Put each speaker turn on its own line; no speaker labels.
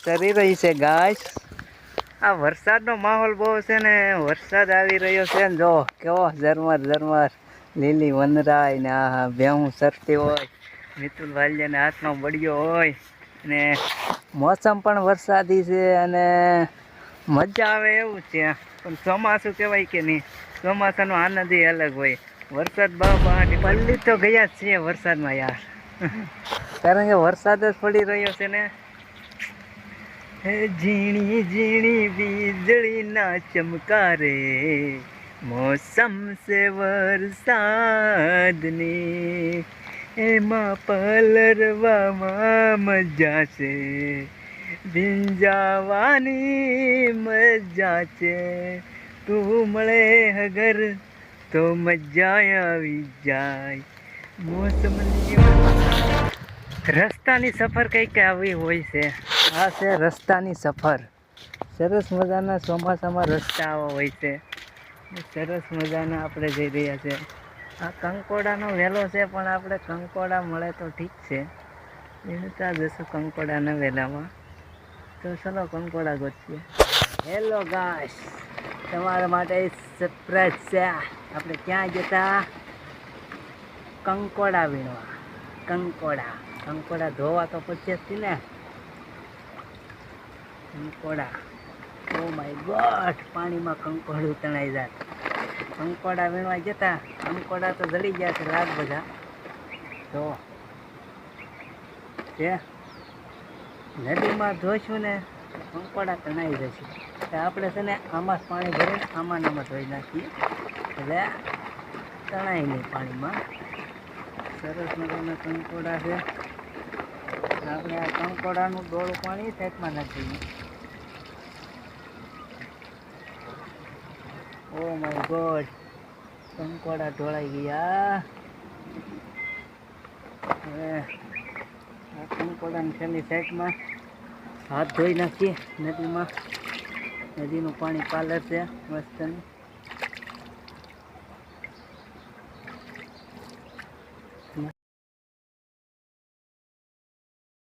તરી રહી છે ગાઈસ. આ વરસાદનો માહોલ બહુ છે ને, વરસાદ આવી રહ્યો છે ને, જો કેવો ઝરમર ઝરમર લીલી વનરાય ને આ ભેહું સરતી હોય, મિતુલ વાલિયાના હાથમાં બળિયો હોય ને મોસમ પણ વરસાદી છે અને મજા આવે એવું છે. પણ ચોમાસું કહેવાય કે નહીં, ચોમાસાનો આનંદ અલગ હોય. વરસાદ પલ્લી તો ગયા જ છીએ વરસાદમાં યાર, કારણ કે વરસાદ જ પડી રહ્યો છે ને. હે ઝીણી ઝીણી વીજળી ના ચમકારે, મોસમ સે વરસાદની, એમાં પલરવામાં મજા છે, ભીંજાવાની મજા છે, તું મળે અગર તો મજા આવી જાય. મોસમની રસ્તાની સફર કંઈક આવી હોય છે. આ છે રસ્તાની સફર. સરસ મજાના ચોમાસામાં રસ્તા આવા હોય છે. સરસ મજાના આપણે જઈ રહ્યા છે. આ કંકોડાનો વેલો છે, પણ આપણે કંકોડા મળે તો ઠીક છે, વીણતા જશું કંકોડાના વેલામાં. તો ચલો કંકોડા ગોતીએ. હેલો ગાઈસ, તમારા માટે સરપ્રાઈઝ છે. આપણે ક્યાં જતા? કંકોડા વીણવા. કંકોડા ધોવા તો પછી જ ને. કંકોડા, ઓ માય ગોડ, પાણીમાં કંકોડું તણાઈ જાય. કંકોડા વીણવા જતા, કંકોડા તો જડી ગયા છે લાગ બધા. તો જે નદીમાં ધોઈશું ને કંકોડા તણાઈ જશે. તો આપણે છે ને આમાં પાણી ભરીને આમાં ધોઈ નાખીએ, એટલે તણાય નહીં પાણીમાં. સરસ મજાના કંકોડા છે. આપણે આ કંકોડાનું ડોળું પાણી સાઈડમાં નાખી દઈએ. ઓ માય ગોડ, કંકોડા ઢોળાઈ ગયા. હવે આ કંકોડાની છેલ્લી સાઈડમાં હાથ ધોઈ નાખીએ નદીમાં. નદીનું પાણી પાલર છે મસ્તનું.